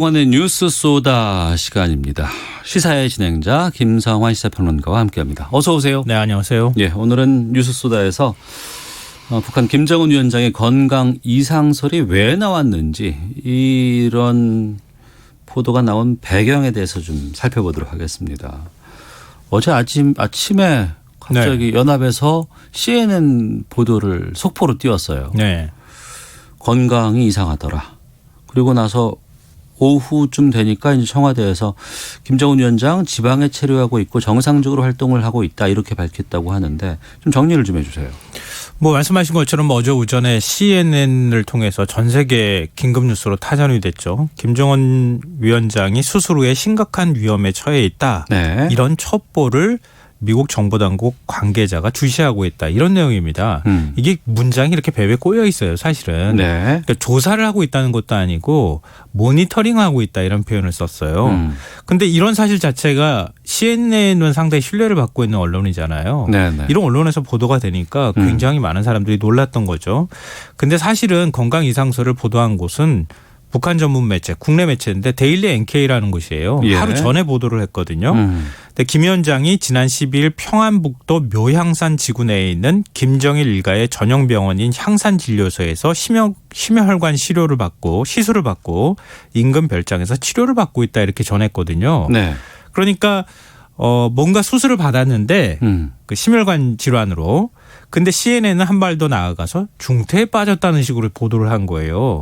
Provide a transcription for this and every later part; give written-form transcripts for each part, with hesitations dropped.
오늘의 뉴스 소다 시간입니다. 시사의 진행자 김성환 시사평론가와 함께합니다. 어서 오세요. 네, 안녕하세요. 예, 오늘은 뉴스 소다에서 북한 김정은 위원장의 건강 이상설이 왜 나왔는지 이런 보도가 나온 배경에 대해서 좀 살펴보도록 하겠습니다. 어제 아침에 갑자기 연합에서 CNN 보도를 속보로 띄웠어요. 네. 건강이 이상하더라. 그리고 나서 오후쯤 되니까 이제 청와대에서 김정은 위원장 지방에 체류하고 있고 정상적으로 활동을 하고 있다 이렇게 밝혔다고 하는데 좀 정리를 좀 해주세요. 뭐 말씀하신 것처럼 어제 오전에 CNN을 통해서 전 세계 긴급 뉴스로 타전이 됐죠. 김정은 위원장이 수술 후에 심각한 위험에 처해 있다. 네. 이런 첩보를 미국 정보당국 관계자가 주시하고 있다. 이런 내용입니다. 이게 문장이 이렇게 배에 꼬여 있어요. 사실은. 네. 그러니까 조사를 하고 있다는 것도 아니고 모니터링하고 있다. 이런 표현을 썼어요. 그런데 이런 사실 자체가 CNN은 상당히 신뢰를 받고 있는 언론이잖아요. 네네. 이런 언론에서 보도가 되니까 굉장히 많은 사람들이 놀랐던 거죠. 그런데 사실은 건강 이상설을 보도한 곳은 북한 전문 매체, 국내 매체인데 데일리 NK라는 곳이에요. 예. 하루 전에 보도를 했거든요. 근데 김 위원장이 지난 12일 평안북도 묘향산 지구 내에 있는 김정일 일가의 전용 병원인 향산진료소에서 심혈관 시술을 받고 인근 별장에서 치료를 받고 있다 이렇게 전했거든요. 네. 그러니까 뭔가 수술을 받았는데 그 심혈관 질환으로. 근데 CNN은 한 발 더 나아가서 중태에 빠졌다는 식으로 보도를 한 거예요.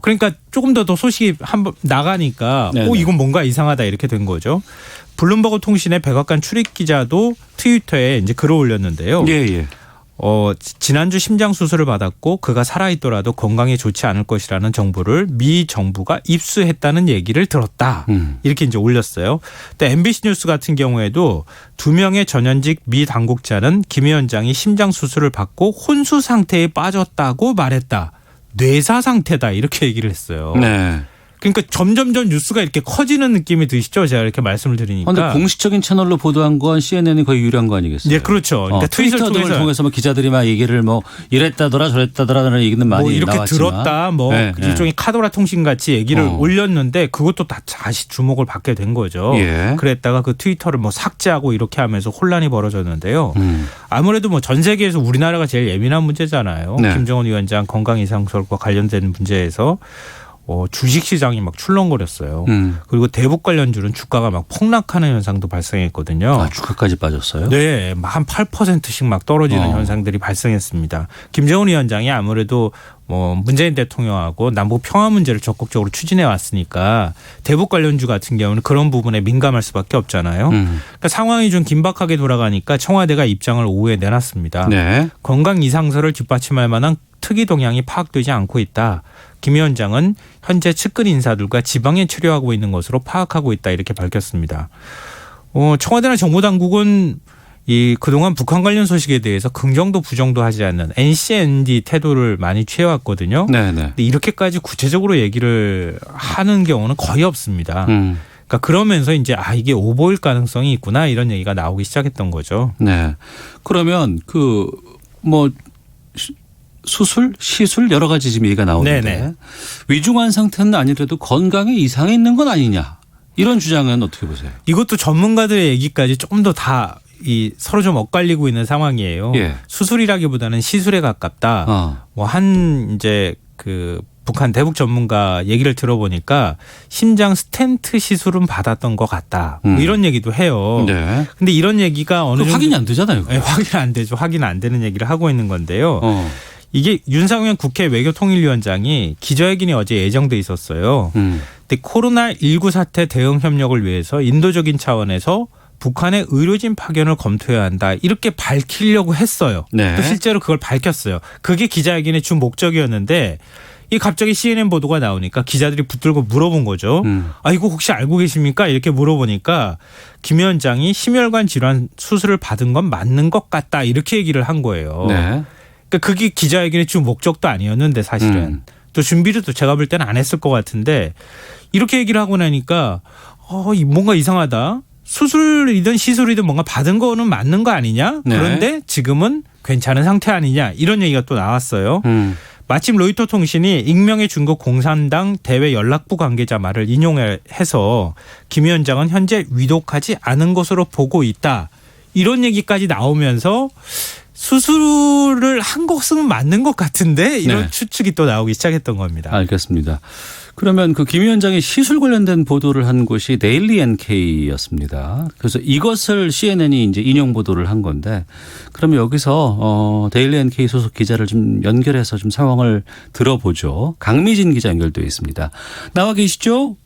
그러니까 조금 더 소식이 한번 나가니까 이건 뭔가 이상하다 이렇게 된 거죠. 블룸버그 통신의 백악관 출입 기자도 트위터에 이제 글을 올렸는데요. 예. 지난주 심장 수술을 받았고 그가 살아있더라도 건강에 좋지 않을 것이라는 정보를 미 정부가 입수했다는 얘기를 들었다. 이렇게 이제 올렸어요. 근데 MBC 뉴스 같은 경우에도 2명의 전현직 미 당국자는 김 위원장이 심장 수술을 받고 혼수 상태에 빠졌다고 말했다. 뇌사 상태다 이렇게 얘기를 했어요. 네. 그러니까 점점점 뉴스가 이렇게 커지는 느낌이 드시죠? 제가 이렇게 말씀을 드리니까. 그런데 공식적인 채널로 보도한 건 CNN이 거의 유리한 거 아니겠어요? 네, 그렇죠. 그러니까 트위터 등을 통해서 뭐 기자들이 막 얘기를 뭐 이랬다더라 저랬다더라라는 얘기는 많이 뭐 이렇게 나왔지만. 들었다 뭐 일종의 카도라 통신 같이 얘기를 올렸는데 그것도 다시 주목을 받게 된 거죠. 예. 그랬다가 그 트위터를 뭐 삭제하고 이렇게 하면서 혼란이 벌어졌는데요. 아무래도 뭐 전 세계에서 우리나라가 제일 예민한 문제잖아요. 네. 김정은 위원장 건강 이상설과 관련된 문제에서. 주식시장이 막 출렁거렸어요. 그리고 대북 관련주는 주가가 막 폭락하는 현상도 발생했거든요. 주가까지 빠졌어요? 네. 한 8%씩 막 떨어지는 현상들이 발생했습니다. 김정은 위원장이 아무래도 문재인 대통령하고 남북 평화 문제를 적극적으로 추진해 왔으니까 대북 관련주 같은 경우는 그런 부분에 민감할 수밖에 없잖아요. 그러니까 상황이 좀 긴박하게 돌아가니까 청와대가 입장을 오후에 내놨습니다. 네. 건강 이상설을 뒷받침할 만한 특이 동향이 파악되지 않고 있다. 김 위원장은 현재 측근 인사들과 지방에 체류하고 있는 것으로 파악하고 있다 이렇게 밝혔습니다. 청와대나 정보당국은 그동안 북한 관련 소식에 대해서 긍정도 부정도 하지 않는 NCND 태도를 많이 취해왔거든요. 그런데 이렇게까지 구체적으로 얘기를 하는 경우는 거의 없습니다. 그러니까 그러면서 이제 이게 오보일 가능성이 있구나 이런 얘기가 나오기 시작했던 거죠. 네. 그러면 수술, 시술 여러 가지 지금 얘기가 나오는데 위중한 상태는 아니더라도 건강에 이상이 있는 건 아니냐 이런 주장은 어떻게 보세요? 이것도 전문가들의 얘기까지 조금 더 서로 좀 엇갈리고 있는 상황이에요. 예. 수술이라기보다는 시술에 가깝다. 북한 대북 전문가 얘기를 들어보니까 심장 스텐트 시술은 받았던 것 같다. 이런 얘기도 해요. 네. 근데 이런 얘기가 어느 정도 확인이 안 되잖아요. 네, 확인 안 되죠. 확인 안 되는 얘기를 하고 있는 건데요. 이게 윤상현 국회 외교통일위원장이 기자회견이 어제 예정돼 있었어요. 근데 코로나19 사태 대응 협력을 위해서 인도적인 차원에서 북한의 의료진 파견을 검토해야 한다. 이렇게 밝히려고 했어요. 네. 또 실제로 그걸 밝혔어요. 그게 기자회견의 주 목적이었는데 갑자기 CNN 보도가 나오니까 기자들이 붙들고 물어본 거죠. 이거 혹시 알고 계십니까? 이렇게 물어보니까 김 위원장이 심혈관 질환 수술을 받은 건 맞는 것 같다. 이렇게 얘기를 한 거예요. 네. 그러니까 그게 기자회견의 주 목적도 아니었는데 사실은. 또 준비를 또 제가 볼 때는 안 했을 것 같은데 이렇게 얘기를 하고 나니까 뭔가 이상하다. 수술이든 시술이든 뭔가 받은 거는 맞는 거 아니냐? 네. 그런데 지금은 괜찮은 상태 아니냐? 이런 얘기가 또 나왔어요. 마침 로이터 통신이 익명의 중국 공산당 대외 연락부 관계자 말을 인용해서 김 위원장은 현재 위독하지 않은 것으로 보고 있다. 이런 얘기까지 나오면서 수술을 한 것은 맞는 것 같은데 이런 추측이 또 나오기 시작했던 겁니다. 알겠습니다. 그러면 그 김 위원장이 시술 관련된 보도를 한 곳이 데일리 NK였습니다. 그래서 이것을 CNN이 이제 인용 보도를 한 건데, 그러면 여기서 데일리 NK 소속 기자를 좀 연결해서 좀 상황을 들어보죠. 강미진 기자 연결되어 있습니다. 나와 계시죠?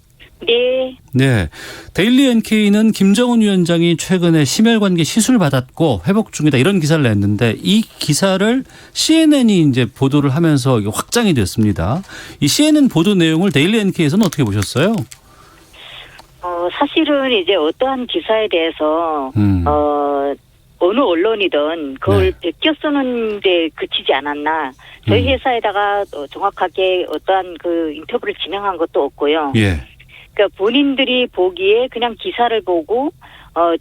네. 네. 데일리 NK는 김정은 위원장이 최근에 심혈관계 시술 받았고 회복 중이다 이런 기사를 냈는데, 이 기사를 CNN이 이제 보도를 하면서 이게 확장이 됐습니다. 이 CNN 보도 내용을 데일리 NK에서는 어떻게 보셨어요? 사실은 이제 어떠한 기사에 대해서 어느 언론이든 그걸 베껴 쓰는 데 그치지 않았나. 저희 회사에다가 정확하게 어떠한 그 인터뷰를 진행한 것도 없고요. 예. 그러니까 본인들이 보기에 그냥 기사를 보고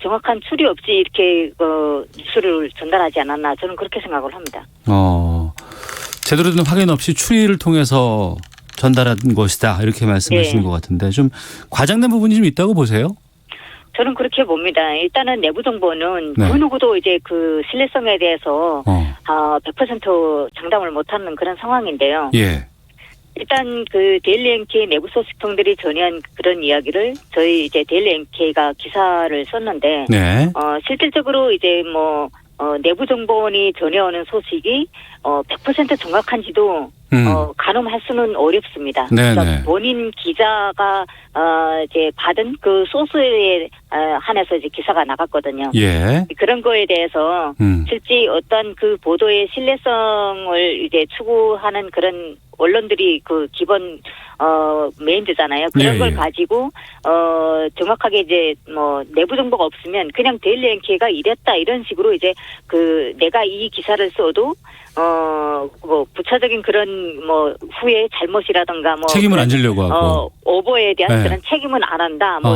정확한 추리 없이 이렇게 뉴스를 전달하지 않았나, 저는 그렇게 생각을 합니다. 제대로 된 확인 없이 추리를 통해서 전달한 것이다 이렇게 말씀하시는 것 같은데, 좀 과장된 부분이 좀 있다고 보세요? 저는 그렇게 봅니다. 일단은 내부 정보는 그 누구도 이제 그 신뢰성에 대해서 100% 장담을 못하는 그런 상황인데요. 예. 일단 그 데일리 NK 내부 소식통들이 전한 그런 이야기를 저희 이제 데일리 NK가 기사를 썼는데, 실질적으로 이제 뭐 내부 정보원이 전해오는 소식이 100% 정확한지도 가늠할 수는 어렵습니다. 그러니까 본인 기자가 이제 받은 그 소스에 한해서 이제 기사가 나갔거든요. 예. 그런 거에 대해서 실제 어떤 그 보도의 신뢰성을 이제 추구하는 그런 언론들이 그 기본 메인드잖아요. 그런 걸 가지고 정확하게 이제 뭐 내부 정보가 없으면 그냥 데일리 NK가 이랬다 이런 식으로 이제 그 내가 이 기사를 써도 뭐 부차적인 그런 뭐 후에 잘못이라든가 뭐 책임을 안 지려고 하고 오버에 대한 그런 책임은 안 한다. 뭐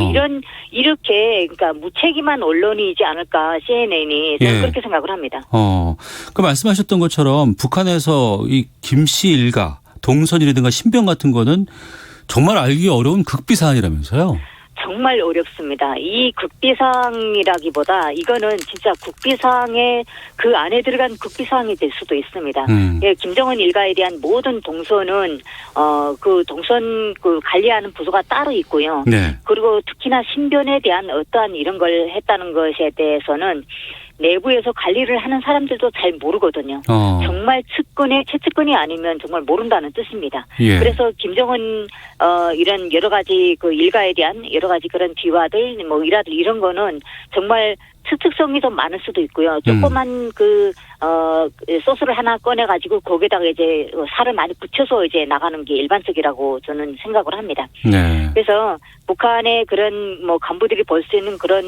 이렇게 그러니까 무책임한 언론이지 않을까 CNN이, 저는 그렇게 생각을 합니다. 그 말씀하셨던 것처럼 북한에서 이 김씨 일가 동선이라든가 신병 같은 거는 정말 알기 어려운 극비 사안이라면서요? 정말 어렵습니다. 이 극비사항이라기보다 이거는 진짜 국비사항에 그 안에 들어간 극비사항이 될 수도 있습니다. 예, 김정은 일가에 대한 모든 동선은 그 동선 그 관리하는 부서가 따로 있고요. 그리고 특히나 신변에 대한 어떠한 이런 걸 했다는 것에 대해서는 내부에서 관리를 하는 사람들도 잘 모르거든요. 정말 최측근이 아니면 정말 모른다는 뜻입니다. 그래서 김정은 이런 여러 가지 그 일가에 대한 여러 가지 그런 비화들 뭐 일화들 이런 거는 정말 추측성이 좀 많을 수도 있고요. 조그만 그 소스를 하나 꺼내가지고 거기다가 이제 살을 많이 붙여서 이제 나가는 게 일반적이라고 저는 생각을 합니다. 그래서 북한의 그런 뭐 간부들이 볼 수 있는 그런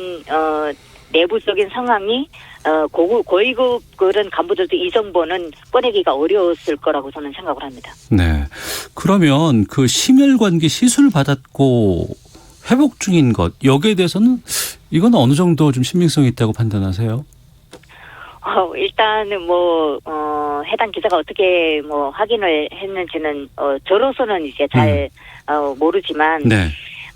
내부적인 상황이 고위급 그런 간부들도 이 정보는 꺼내기가 어려웠을 거라고 저는 생각을 합니다. 네. 그러면 그 심혈관계 시술 받았고 회복 중인 것, 여기에 대해서는 이건 어느 정도 좀 신빙성이 있다고 판단하세요? 일단은 뭐 해당 기자가 어떻게 뭐 확인을 했는지는 저로서는 이제 잘 모르지만.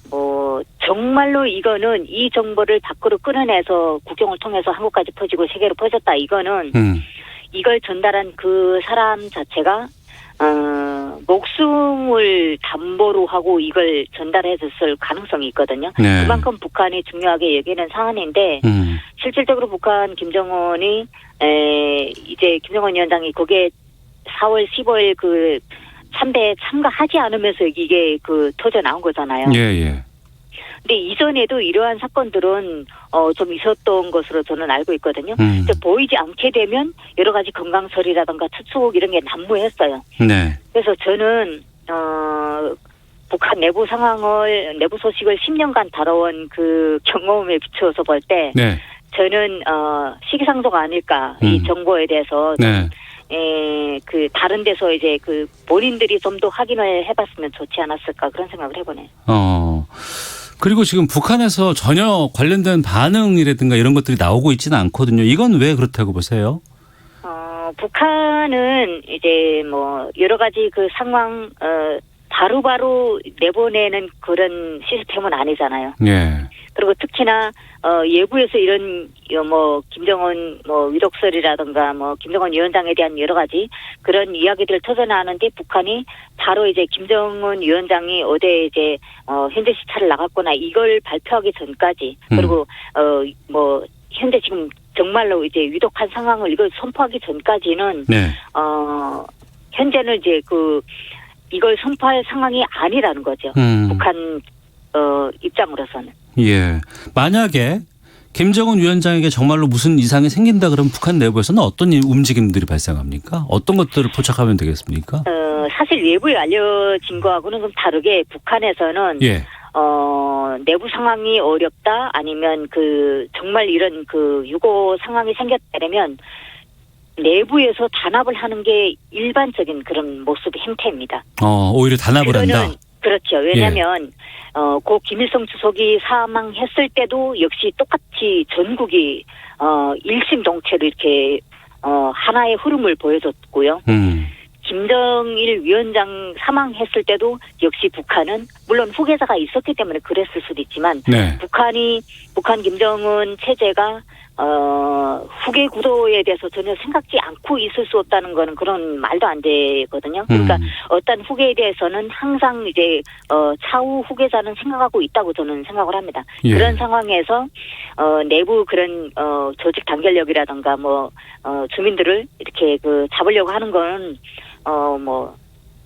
뭐 정말로 이거는 이 정보를 밖으로 끌어내서 국경을 통해서 한국까지 퍼지고 세계로 퍼졌다. 이거는 이걸 전달한 그 사람 자체가 목숨을 담보로 하고 이걸 전달해줬을 가능성이 있거든요. 그만큼 북한이 중요하게 여기는 사안인데 실질적으로 북한 김정은이 이제 김정은 위원장이 거기에 4월 15일 그 참배에 참가하지 않으면서 이게 그 터져 나온 거잖아요. 근데 이전에도 이러한 사건들은 좀 있었던 것으로 저는 알고 있거든요. 근데 보이지 않게 되면 여러 가지 건강설이라든가 추측 이런 게 난무했어요. 그래서 저는 북한 내부 상황을 내부 소식을 10년간 다뤄온 그 경험에 비추어서 볼 때 저는 시기상조가 아닐까 이 정보에 대해서. 그 다른 데서 이제 그 본인들이 좀 더 확인을 해봤으면 좋지 않았을까 그런 생각을 해보네요. 그리고 지금 북한에서 전혀 관련된 반응이라든가 이런 것들이 나오고 있지는 않거든요. 이건 왜 그렇다고 보세요? 북한 북한은 이제 뭐 여러 가지 그 상황 바로바로 내보내는 그런 시스템은 아니잖아요. 예. 그리고 특히나 예부에서 이런 뭐 김정은 뭐 위독설이라든가 뭐 김정은 위원장에 대한 여러 가지 그런 이야기들을 터져나오는데 북한이 바로 이제 김정은 위원장이 어디에 이제 현재 시차를 나갔거나 이걸 발표하기 전까지 그리고 뭐 현재 지금 정말로 이제 위독한 상황을 이걸 선포하기 전까지는 네. 현재는 이제 이걸 선포할 상황이 아니라는 거죠. 북한 입장으로서는. 예. 만약에 김정은 위원장에게 정말로 무슨 이상이 생긴다 그러면 북한 내부에서는 어떤 움직임들이 발생합니까? 어떤 것들을 포착하면 되겠습니까? 사실 외부에 알려진 거하고는 좀 다르게 북한에서는 예. 내부 상황이 어렵다 아니면 정말 이런 유고 상황이 생겼다면 내부에서 단합을 하는 게 일반적인 그런 모습 행태입니다. 오히려 단합을 한다. 그렇죠. 왜냐하면 고 김일성 주석이 사망했을 때도 역시 똑같이 전국이 일심동체로 이렇게 하나의 흐름을 보여줬고요. 김정일 위원장 사망했을 때도 역시 북한은 물론 후계자가 있었기 때문에 그랬을 수도 있지만 네. 북한 김정은 체제가 후계 구도에 대해서 전혀 생각지 않고 있을 수 없다는 거는 그런 말도 안 되거든요. 그러니까 어떤 후계에 대해서는 항상 이제 차후 후계자는 생각하고 있다고 저는 생각을 합니다. 예. 그런 상황에서 내부 그런 조직 단결력이라든가 뭐 주민들을 이렇게 잡으려고 하는 거는 뭐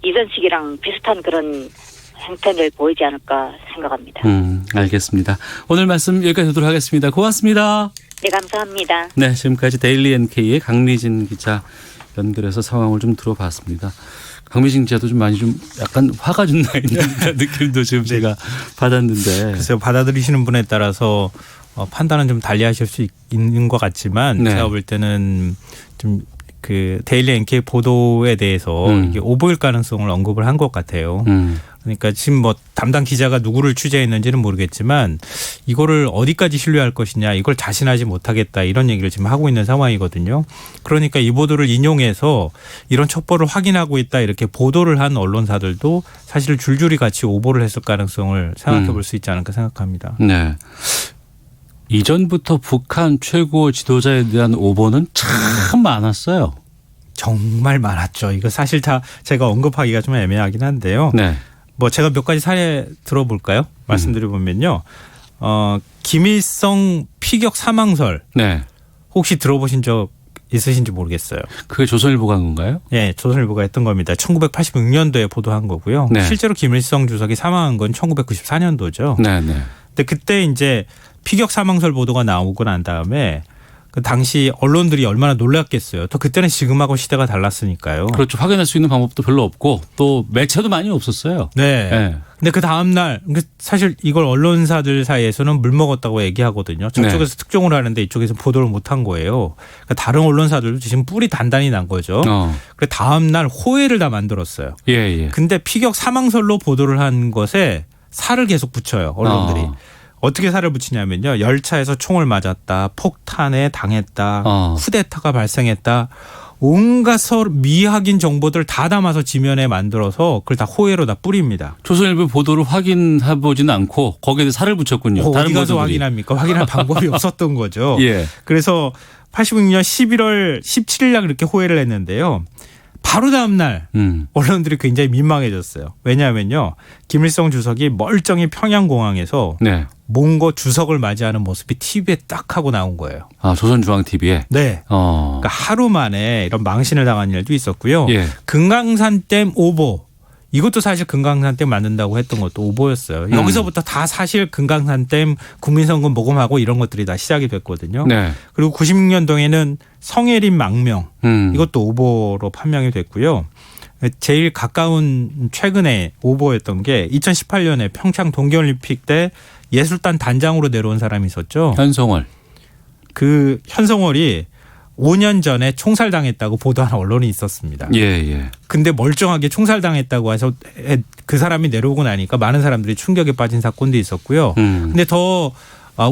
이전 시기랑 비슷한 그런 행태를 보이지 않을까 생각합니다. 알겠습니다. 오늘 말씀 여기까지 듣도록 하겠습니다. 고맙습니다. 네, 감사합니다. 네, 지금까지 데일리 NK의 강미진 기자 연결해서 상황을 좀 들어봤습니다. 강미진 기자도 좀 많이 좀 약간 화가 좀 나 있는 느낌도 지금 제가 받았는데. 글쎄요, 받아들이시는 분에 따라서 판단은 좀 달리하실 수 있는 것 같지만 네. 제가 볼 때는 좀 데일리 NK 보도에 대해서 이게 오보일 가능성을 언급을 한 것 같아요. 그러니까 지금 뭐 담당 기자가 누구를 취재했는지는 모르겠지만 이거를 어디까지 신뢰할 것이냐 이걸 자신하지 못하겠다 이런 얘기를 지금 하고 있는 상황이거든요. 그러니까 이 보도를 인용해서 이런 첩보를 확인하고 있다 이렇게 보도를 한 언론사들도 사실 줄줄이 같이 오보를 했을 가능성을 생각해 볼 수 있지 않을까 생각합니다. 네. 이전부터 북한 최고 지도자에 대한 오보는 참 많았어요. 정말 많았죠. 이거 사실 다 제가 언급하기가 좀 애매하긴 한데요. 네. 뭐 제가 몇 가지 사례 들어볼까요? 말씀드려보면요. 김일성 피격 사망설. 네. 혹시 들어보신 적 있으신지 모르겠어요. 그게 조선일보가 한 건가요? 네. 조선일보가 했던 겁니다. 1986년도에 보도한 거고요. 네. 실제로 김일성 주석이 사망한 건 1994년도죠. 네, 네. 근데 그때 이제 피격 사망설 보도가 나오고 난 다음에 그 당시 언론들이 얼마나 놀랐겠어요. 또 그때는 지금하고 시대가 달랐으니까요. 그렇죠. 확인할 수 있는 방법도 별로 없고 또 매체도 많이 없었어요. 네. 네. 근데 그 다음 날 사실 이걸 언론사들 사이에서는 물 먹었다고 얘기하거든요. 저쪽에서 네. 특종을 하는데 이쪽에서 보도를 못한 거예요. 그러니까 다른 언론사들도 지금 뿔이 단단히 난 거죠. 그래서 다음 날 호해를 다 만들었어요. 예, 예. 근데 피격 사망설로 보도를 한 것에 살을 계속 붙여요. 언론들이. 어떻게 살을 붙이냐면요. 열차에서 총을 맞았다. 폭탄에 당했다. 쿠데타가 발생했다. 온갖 미확인 정보들 다 담아서 지면에 만들어서 그걸 다 호해로 다 뿌립니다. 조선일보 보도를 확인해보지는 않고 거기에 살을 붙였군요. 어디 가서 확인합니까? 확인할 방법이 없었던 거죠. 예. 그래서 86년 11월 17일 날 그렇게 호해를 했는데요. 바로 다음 날 언론들이 굉장히 민망해졌어요. 왜냐하면요. 김일성 주석이 멀쩡히 평양공항에서 네. 몽고 주석을 맞이하는 모습이 TV에 딱 하고 나온 거예요. 조선중앙TV에? 네. 그러니까 하루 만에 이런 망신을 당한 일도 있었고요. 예. 금강산댐 오보. 이것도 사실 금강산댐 만든다고 했던 것도 오보였어요. 여기서부터 다 사실 금강산댐 국민선거 모금하고 이런 것들이 다 시작이 됐거든요. 네. 그리고 96년도에는 성해림 망명. 이것도 오보로 판명이 됐고요. 제일 가까운 최근에 오보였던 게 2018년에 평창 동계올림픽 때 예술단 단장으로 내려온 사람이 있었죠. 현송월. 그 현송월이 5년 전에 총살당했다고 보도한 언론이 있었습니다. 예, 예. 근데 멀쩡하게 총살당했다고 해서 그 사람이 내려오고 나니까 많은 사람들이 충격에 빠진 사건도 있었고요. 근데 더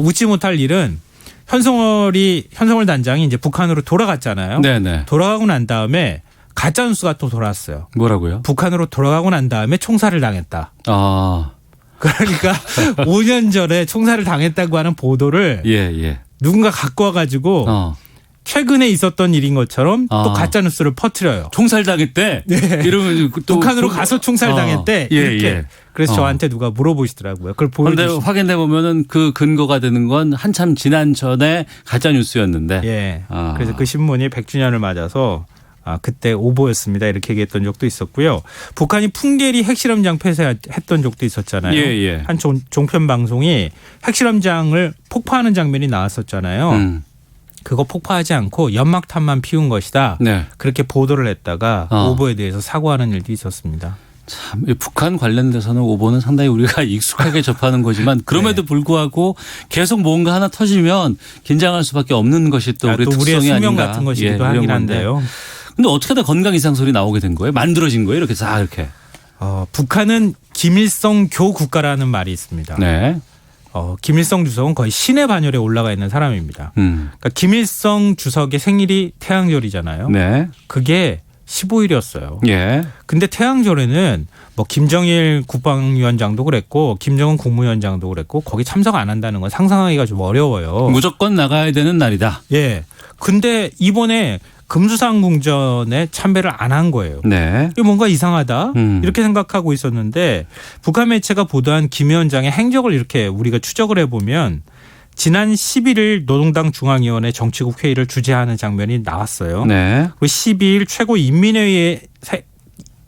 웃지 못할 일은 현송월 단장이 이제 북한으로 돌아갔잖아요. 네네. 돌아가고 난 다음에 가짜 뉴스가 또 돌았어요. 뭐라고요? 북한으로 돌아가고 난 다음에 총살을 당했다. 아. 그러니까 5년 전에 총살을 당했다고 하는 보도를 누군가 갖고 와가지고 최근에 있었던 일인 것처럼 또 가짜 뉴스를 퍼뜨려요. 총살 당했대. 네. 이러면 또 북한으로 가서 총살 당했대. 이렇게. 그래서 저한테 누가 물어보시더라고요. 그걸 보여주시죠. 그런데 확인해 보면은 그 근거가 되는 건 한참 지난 전에 가짜 뉴스였는데. 예. 그래서 그 신문이 100주년을 맞아서 그때 오보였습니다. 이렇게 얘기했던 적도 있었고요. 북한이 풍계리 핵실험장 폐쇄했던 적도 있었잖아요. 한 종편 방송이 핵실험장을 폭파하는 장면이 나왔었잖아요. 그거 폭파하지 않고 연막탄만 피운 것이다. 그렇게 보도를 했다가 오보에 대해서 사과하는 일도 있었습니다. 참 북한 관련돼서는 오보는 상당히 우리가 익숙하게 접하는 거지만 그럼에도 불구하고 계속 뭔가 하나 터지면 긴장할 수밖에 없는 것이 또 우리 특성이 우리의 숙명 아닌가. 같은 것이기도 하긴 한데요. 근데 어떻게 다 건강 이상 소리 나오게 된 거예요? 만들어진 거예요? 이렇게 싹 이렇게. 북한은 김일성 교 국가라는 말이 있습니다. 네. 김일성 주석은 거의 신의 반열에 올라가 있는 사람입니다. 그러니까 김일성 주석의 생일이 태양절이잖아요. 네. 그게 15일이었어요. 예. 근데 태양절에는 뭐 김정일 국방위원장도 그랬고 김정은 국무위원장도 그랬고 거기 참석 안 한다는 건 상상하기가 좀 어려워요. 무조건 나가야 되는 날이다. 예. 근데 이번에 금수산 궁전에 참배를 안 한 거예요. 네. 이게 뭔가 이상하다 이렇게 생각하고 있었는데 북한 매체가 보도한 김 위원장의 행적을 이렇게 우리가 추적을 해보면 지난 11일 노동당 중앙위원회 정치국 회의를 주재하는 장면이 나왔어요. 네. 그리고 12일 최고인민회의에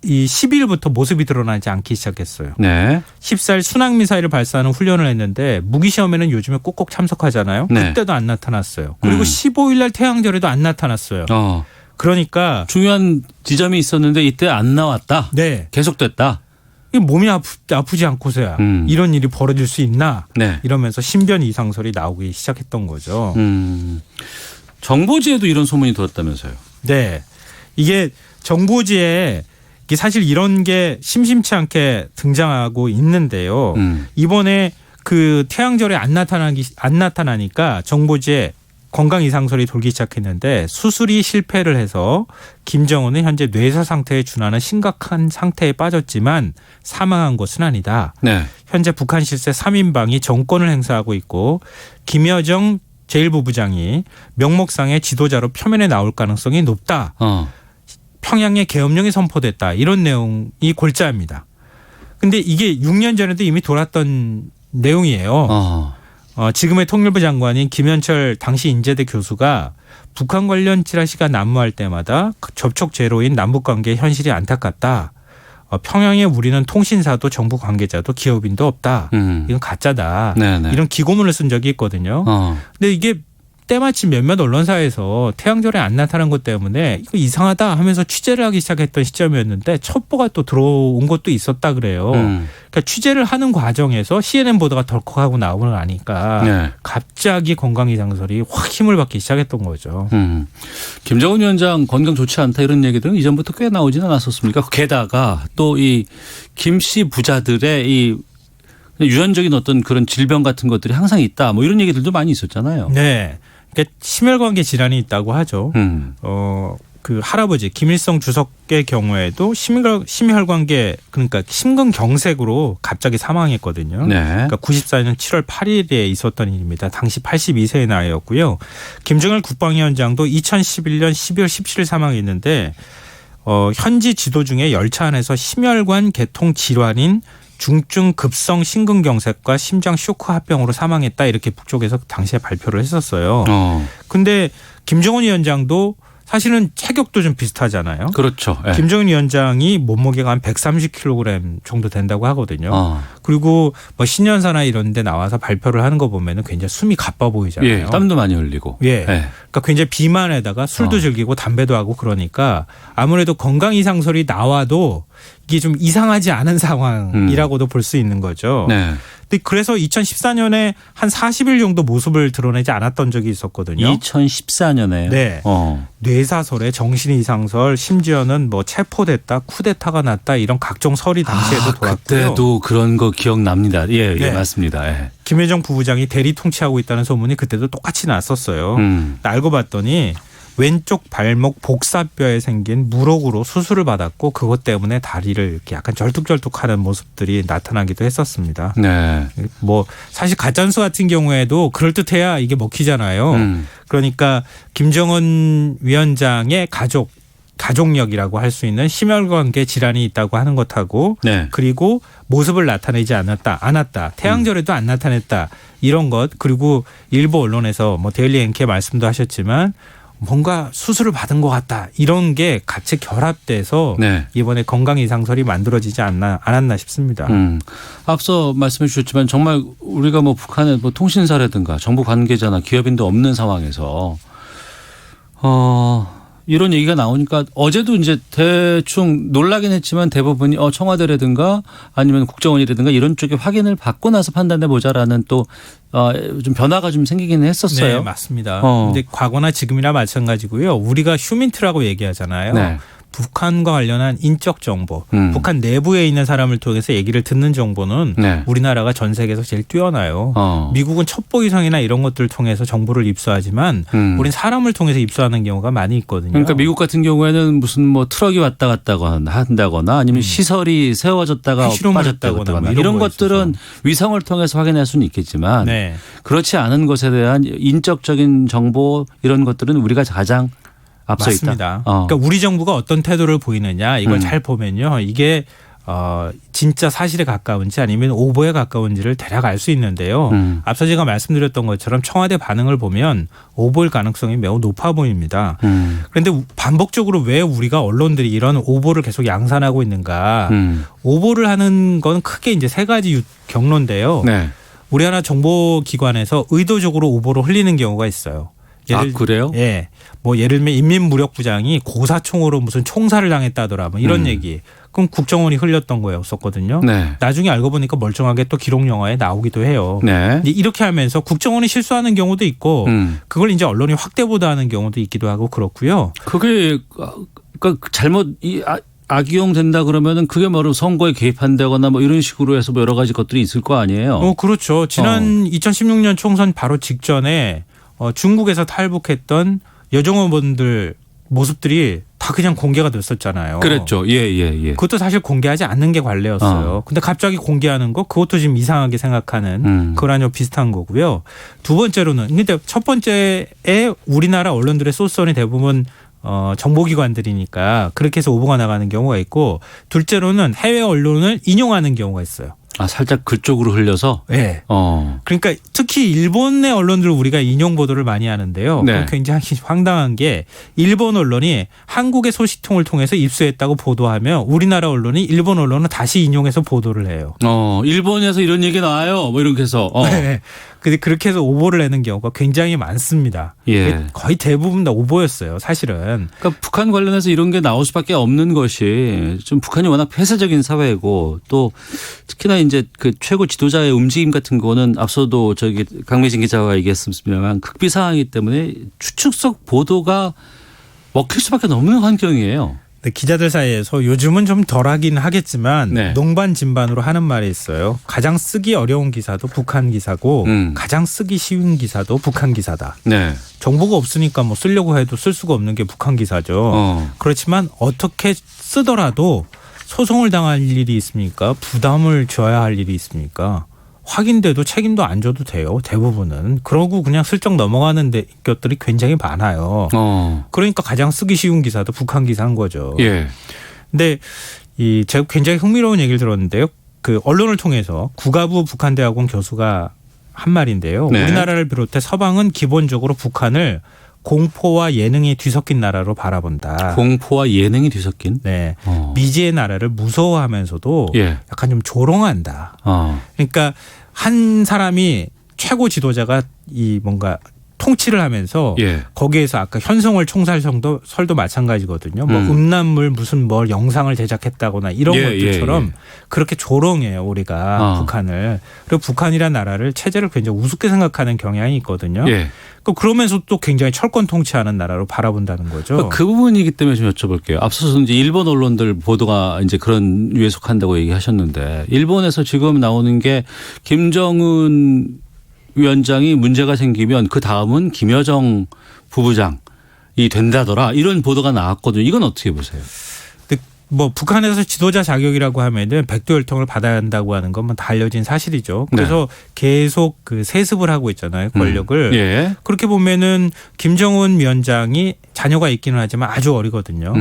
이 12일부터 모습이 드러나지 않기 시작했어요. 네. 14일 순항미사일을 발사하는 훈련을 했는데 무기시험에는 요즘에 꼭꼭 참석하잖아요. 네. 그때도 안 나타났어요. 그리고 15일 날 태양절에도 안 나타났어요. 그러니까 중요한 지점이 있었는데 이때 안 나왔다. 네. 계속됐다. 몸이 아프지 않고서야 이런 일이 벌어질 수 있나 이러면서 신변 이상설이 나오기 시작했던 거죠. 정보지에도 이런 소문이 돌았다면서요. 네. 이게 정보지에 사실 이런 게 심심치 않게 등장하고 있는데요. 이번에 그 태양절에 안 나타나니까 정보지에 건강 이상설이 돌기 시작했는데 수술이 실패를 해서 김정은은 현재 뇌사 상태에 준하는 심각한 상태에 빠졌지만 사망한 것은 아니다. 네. 현재 북한 실세 3인방이 정권을 행사하고 있고 김여정 제1부부장이 명목상의 지도자로 표면에 나올 가능성이 높다. 평양에 계엄령이 선포됐다. 이런 내용이 골자입니다. 근데 이게 6년 전에도 이미 돌았던 내용이에요. 지금의 통일부 장관인 김현철 당시 인제대 교수가 북한 관련 찌라시가 난무할 때마다 접촉 제로인 남북관계의 현실이 안타깝다. 평양에 우리는 통신사도 정부 관계자도 기업인도 없다. 이건 가짜다. 네네. 이런 기고문을 쓴 적이 있거든요. 근데 이게 때마침 몇몇 언론사에서 태양절에 안 나타난 것 때문에 이거 이상하다 하면서 취재를 하기 시작했던 시점이었는데 첩보가 또 들어온 것도 있었다 그래요. 그러니까 취재를 하는 과정에서 CNN 보도가 덜컥하고 나오는 거 아니까 갑자기 건강 이상설이 확 힘을 받기 시작했던 거죠. 김정은 위원장 건강 좋지 않다 이런 얘기들은 이전부터 꽤 나오지는 않았었습니까? 게다가 또 이 김씨 부자들의 이 유전적인 어떤 그런 질병 같은 것들이 항상 있다. 뭐 이런 얘기들도 많이 있었잖아요. 네. 그러니까 심혈관계 질환이 있다고 하죠. 그 할아버지 김일성 주석의 경우에도 심혈관계 그러니까 심근경색으로 갑자기 사망했거든요. 네. 그러니까 94년 7월 8일에 있었던 일입니다. 당시 82세의 나이였고요. 김정일 국방위원장도 2011년 12월 17일 사망했는데 현지 지도 중에 열차 안에서 심혈관 계통 질환인 중증 급성 심근경색과 심장 쇼크 합병으로 사망했다 이렇게 북쪽에서 당시에 발표를 했었어요. 근데 김정은 위원장도 사실은 체격도 좀 비슷하잖아요. 그렇죠. 네. 김정은 위원장이 몸무게가 한 130kg 정도 된다고 하거든요. 그리고 뭐 신년사나 이런 데 나와서 발표를 하는 거 보면은 굉장히 숨이 가빠 보이잖아요. 예, 땀도 많이 흘리고. 예. 그러니까 굉장히 비만에다가 술도 즐기고 담배도 하고 그러니까 아무래도 건강 이상설이 나와도 이게 좀 이상하지 않은 상황이라고도 볼 수 있는 거죠. 네. 근데 그래서 2014년에 한 40일 정도 모습을 드러내지 않았던 적이 있었거든요. 2014년에요? 네. 뇌사설에 정신 이상설 심지어는 뭐 체포됐다 쿠데타가 났다 이런 각종 설이 당시에도 돌았고요. 그때도 그런 거 기억납니다. 예, 네. 맞습니다. 예. 김여정 부부장이 대리 통치하고 있다는 소문이 그때도 똑같이 났었어요. 알고 봤더니 왼쪽 발목 복사뼈에 생긴 물혹으로 수술을 받았고 그것 때문에 다리를 이렇게 약간 절뚝절뚝하는 모습들이 나타나기도 했었습니다. 네. 뭐 사실 가짜뉴스 같은 경우에도 그럴듯해야 이게 먹히잖아요. 그러니까 김정은 위원장의 가족력이라고 할 수 있는 심혈관계 질환이 있다고 하는 것하고 네. 그리고 모습을 나타내지 않았다. 태양절에도 안 나타냈다. 이런 것 그리고 일부 언론에서 뭐 데일리 NK 말씀도 하셨지만 뭔가 수술을 받은 것 같다. 이런 게 같이 결합돼서 네. 이번에 건강 이상설이 만들어지지 않았나 싶습니다. 앞서 말씀해 주셨지만 정말 우리가 뭐 북한의 뭐 통신사라든가 정부 관계자나 기업인도 없는 상황에서 이런 얘기가 나오니까 어제도 이제 대충 놀라긴 했지만 대부분이 청와대라든가 아니면 국정원이라든가 이런 쪽에 확인을 받고 나서 판단해 보자라는 또 좀 변화가 좀 생기긴 했었어요. 네, 맞습니다. 근데 과거나 지금이나 마찬가지고요. 우리가 휴민트라고 얘기하잖아요. 네. 북한과 관련한 인적 정보, 북한 내부에 있는 사람을 통해서 얘기를 듣는 정보는 네. 우리나라가 전 세계에서 제일 뛰어나요. 미국은 첩보 위성이나 이런 것들을 통해서 정보를 입수하지만 우린 사람을 통해서 입수하는 경우가 많이 있거든요. 그러니까 미국 같은 경우에는 무슨 뭐 트럭이 왔다 갔다 한다거나 아니면 시설이 세워졌다가 빠졌다거나 뭐 이런 것들은 위성을 통해서 확인할 수는 있겠지만 네. 그렇지 않은 것에 대한 인적적인 정보 이런 것들은 우리가 가장 앞서 맞습니다. 있다. 그러니까 우리 정부가 어떤 태도를 보이느냐 이걸 잘 보면요. 이게 진짜 사실에 가까운지 아니면 오보에 가까운지를 대략 알 수 있는데요. 앞서 제가 말씀드렸던 것처럼 청와대 반응을 보면 오보일 가능성이 매우 높아 보입니다. 그런데 반복적으로 왜 우리가 언론들이 이런 오보를 계속 양산하고 있는가. 오보를 하는 건 크게 이제 세 가지 경로인데요. 네. 우리 하나 정보기관에서 의도적으로 오보로 흘리는 경우가 있어요. 그래요? 예. 뭐 예를 들면 인민무력부장이 고사총으로 무슨 총살을 당했다더라 뭐 이런 얘기. 그럼 국정원이 흘렸던 거였었거든요. 네. 나중에 알고 보니까 멀쩡하게 또 기록 영화에 나오기도 해요. 네. 이렇게 하면서 국정원이 실수하는 경우도 있고 그걸 이제 언론이 확대 보도하는 경우도 있기도 하고 그렇고요. 그게 그러니까 잘못 악용 된다 그러면은 그게 뭐로 선거에 개입한다거나 뭐 이런 식으로 해서 뭐 여러 가지 것들이 있을 거 아니에요. 그렇죠. 지난 2016년 총선 바로 직전에 중국에서 탈북했던 여정원분들 모습들이 다 그냥 공개가 됐었잖아요. 그랬죠. 예. 그것도 사실 공개하지 않는 게 관례였어요. 근데 갑자기 공개하는 거 그것도 지금 이상하게 생각하는 그거랑 비슷한 거고요. 두 번째로는 근데 첫 번째에 우리나라 언론들의 소스원이 대부분 정보기관들이니까 그렇게 해서 오보가 나가는 경우가 있고 둘째로는 해외 언론을 인용하는 경우가 있어요. 살짝 그쪽으로 흘려서? 네. 그러니까 특히 일본의 언론들 우리가 인용 보도를 많이 하는데요. 네. 굉장히 황당한 게 일본 언론이 한국의 소식통을 통해서 입수했다고 보도하면 우리나라 언론이 일본 언론은 다시 인용해서 보도를 해요. 일본에서 이런 얘기 나와요. 뭐 이렇게 해서. 네. 근데 그렇게 해서 오보를 내는 경우가 굉장히 많습니다. 예. 거의 대부분 다 오보였어요. 사실은. 그러니까 북한 관련해서 이런 게 나올 수밖에 없는 것이 좀 북한이 워낙 폐쇄적인 사회고 또 특히나 이제 그 최고 지도자의 움직임 같은 거는 앞서도 저기 강매진 기자가 얘기했습니다만 극비 상황이기 때문에 추측성 보도가 먹힐 수밖에 없는 환경이에요. 네, 기자들 사이에서 요즘은 좀 덜하긴 하겠지만 네. 농반진반으로 하는 말이 있어요. 가장 쓰기 어려운 기사도 북한 기사고 가장 쓰기 쉬운 기사도 북한 기사다. 네. 정보가 없으니까 뭐 쓰려고 해도 쓸 수가 없는 게 북한 기사죠. 그렇지만 어떻게 쓰더라도 소송을 당할 일이 있습니까? 부담을 져야 할 일이 있습니까? 확인돼도 책임도 안 져도 돼요. 대부분은. 그러고 그냥 슬쩍 넘어가는 것들이 굉장히 많아요. 그러니까 가장 쓰기 쉬운 기사도 북한 기사인 거죠. 예. 근데 제가 굉장히 흥미로운 얘기를 들었는데요. 그 언론을 통해서 국가부 북한대학원 교수가 한 말인데요. 네. 우리나라를 비롯해 서방은 기본적으로 북한을 공포와 예능이 뒤섞인 나라로 바라본다. 공포와 예능이 뒤섞인? 네. 미지의 나라를 무서워하면서도 예. 약간 좀 조롱한다. 그러니까 한 사람이 최고 지도자가 이 뭔가 통치를 하면서 예. 거기에서 아까 현성월 총살설도 마찬가지거든요. 뭐 음란물 무슨 뭘 영상을 제작했다거나 이런 것들처럼 그렇게 조롱해요 우리가 북한을. 그리고 북한이라는 나라를 체제를 굉장히 우습게 생각하는 경향이 있거든요. 예. 그러면서 또 굉장히 철권 통치하는 나라로 바라본다는 거죠. 그 부분이기 때문에 좀 여쭤볼게요. 앞서서 이제 일본 언론들 보도가 이제 그런 유에 속한다고 얘기하셨는데 일본에서 지금 나오는 게 김정은 위원장이 문제가 생기면 그 다음은 김여정 부부장 된다더라 이런 보도가 나왔거든요. 이건 어떻게 보세요? 뭐 북한에서 지도자 자격이라고 하면은 백두혈통을 받아야 한다고 하는 건 다 알려진 사실이죠. 그래서 계속 그 세습을 하고 있잖아요. 권력을. 예. 그렇게 보면은 김정은 위원장이 자녀가 있기는 하지만 아주 어리거든요.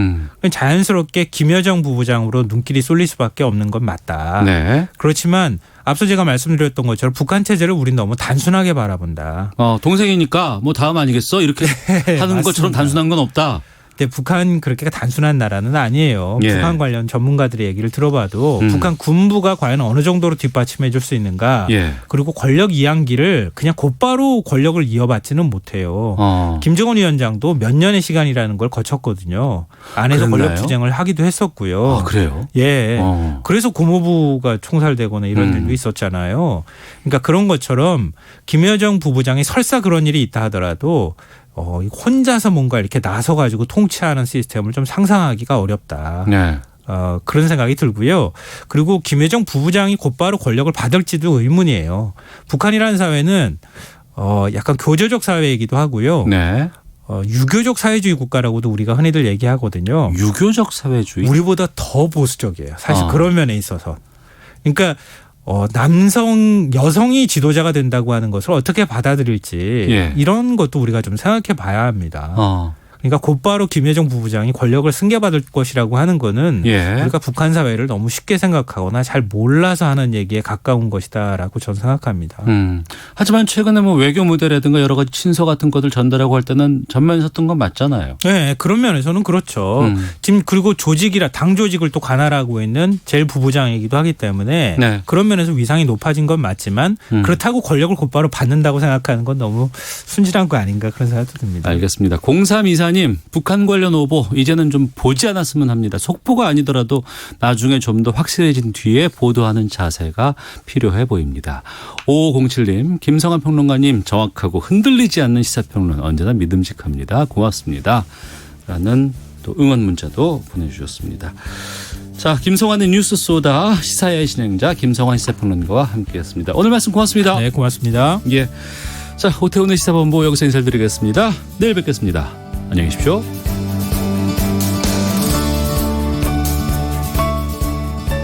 자연스럽게 김여정 부부장으로 눈길이 쏠릴 수밖에 없는 건 맞다. 네. 그렇지만 앞서 제가 말씀드렸던 것처럼 북한 체제를 우린 너무 단순하게 바라본다. 동생이니까 뭐 다음 아니겠어? 이렇게 하는 것처럼 단순한 건 없다. 근데 북한 그렇게 단순한 나라는 아니에요. 예. 북한 관련 전문가들의 얘기를 들어봐도 북한 군부가 과연 어느 정도로 뒷받침해 줄 수 있는가. 예. 그리고 권력 이양기를 그냥 곧바로 권력을 이어받지는 못해요. 김정은 위원장도 몇 년의 시간이라는 걸 거쳤거든요. 안에서 그랬나요? 권력 투쟁을 하기도 했었고요. 아, 그래요? 예. 그래서 고모부가 총살되거나 이런 일도 있었잖아요. 그러니까 그런 것처럼 김여정 부부장이 설사 그런 일이 있다 하더라도 혼자서 뭔가 이렇게 나서가지고 통치하는 시스템을 좀 상상하기가 어렵다. 네. 그런 생각이 들고요. 그리고 김여정 부부장이 곧바로 권력을 받을지도 의문이에요. 북한이라는 사회는 약간 교조적 사회이기도 하고요. 네. 유교적 사회주의 국가라고도 우리가 흔히들 얘기하거든요. 유교적 사회주의? 우리보다 더 보수적이에요. 사실 그런 면에 있어서. 그러니까 여성이 지도자가 된다고 하는 것을 어떻게 받아들일지 예. 이런 것도 우리가 좀 생각해 봐야 합니다. 그러니까 곧바로 김여정 부부장이 권력을 승계받을 것이라고 하는 거는 예. 우리가 북한 사회를 너무 쉽게 생각하거나 잘 몰라서 하는 얘기에 가까운 것이다라고 저는 생각합니다. 하지만 최근에 뭐 외교 무대라든가 여러 가지 친서 같은 것들 전달하고 할 때는 전면에 섰던 건 맞잖아요. 네, 그런 면에서는 그렇죠. 지금 그리고 당 조직을 또 관할하고 있는 제일 부부장이기도 하기 때문에 네. 그런 면에서 위상이 높아진 건 맞지만 그렇다고 권력을 곧바로 받는다고 생각하는 건 너무 순진한 거 아닌가 그런 생각도 듭니다. 알겠습니다. 0324님 북한 관련 오보 이제는 좀 보지 않았으면 합니다. 속보가 아니더라도 나중에 좀 더 확실해진 뒤에 보도하는 자세가 필요해 보입니다. 5507님 김성환 평론가님 정확하고 흔들리지 않는 시사평론 언제나 믿음직합니다. 고맙습니다. 라는 또 응원 문자도 보내주셨습니다. 자, 김성환의 뉴스 소다 시사의 진행자 김성환 시사평론가와 함께했습니다. 오늘 말씀 고맙습니다. 네, 고맙습니다. 예. 자, 오태훈의 시사본부 여기서 인사드리겠습니다. 내일 뵙겠습니다. 안녕히 계십시오.